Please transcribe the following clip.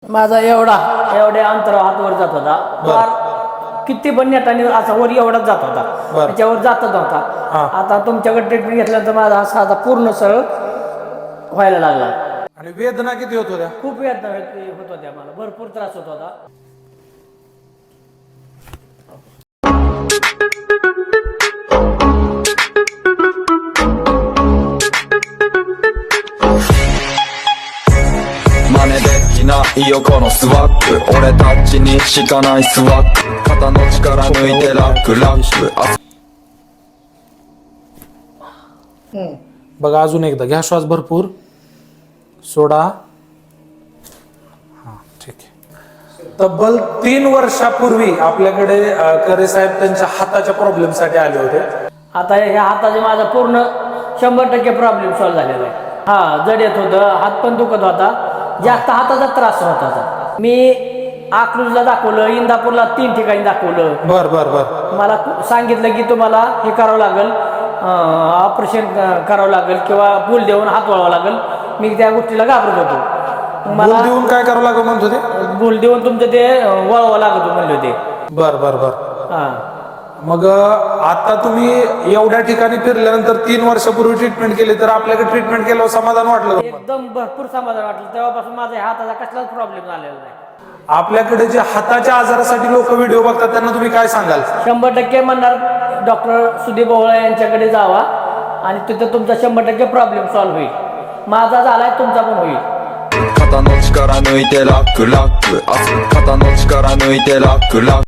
माझा एवढ्या अंतरावर हात वर जात होता फार किती पण नेटाने असा वर एवढाच जात होता त्याच्यावर जातच नव्हता। आता तुमच्याकडे ट्रीटमेंट घेतल्यानंतर माझा हा साधा पूर्ण सरळ व्हायला लागला। आणि वेदना किती होत होत्या? खूप वेदना होत होत्या, मला भरपूर त्रास होत होता।真似できないよこのスワッグ俺たちにしかないスワッグ肩の力抜いてラックラックबघा अजून एकदा घ्या श्वास भरपूर सोडा। हा ठीक आहे। तब्बल 3 वर्षापूर्वी आपल्याकडे करे साहेब त्यांच्या हाताच्या प्रॉब्लेम साठी आले होते। आता ह्या हाताचे माझा पूर्ण 100% प्रॉब्लेम सॉल्व्ह झालेला आहे। हा जड येत होतं, हात पण दुखत होता, जास्त हाताचा त्रास होत होता। मी अकलूजला दाखवलं, इंदापूरला 3 ठिकाणी दाखवलं। बर बर बर मला सांगितलं की तुम्हाला हे करावं लागेल, ऑपरेशन करावं लागेल किंवा पूल देऊन हात वळावा लागेल। मी त्या गोष्टीला घाबरत होतो। मला देऊन काय करावं लागेल म्हणत होते? भूल देऊन तुमचं ते वळवावं लागत म्हणले होते। बर बर बर हा मग आता तुम्ही एवढ्या ठिकाणी फिरल्यानंतर 3 वर्षापूर्वी ट्रीटमेंट केली, तर आपल्याकडे ट्रीटमेंट केल्यावर समाधान वाटलं का? एकदम भरपूर समाधान वाटलं। तेव्हापासून माझ्या हाताचा कसलाच प्रॉब्लेम झालेला नाही। आपल्याकडे जे हाताच्या आजारासाठी लोक व्हिडिओ बघतात त्यांना तुम्ही काय सांगाल? 100% म्हणणार डॉक्टर सुदीप ओवळे यांच्याकडे जावा आणि तिथं तुमचा 100% प्रॉब्लेम सॉल्व्ह होईल। माझा झालाय, तुमचा पण होईल।肩の力抜いてラックラック肩の力抜いてラックラック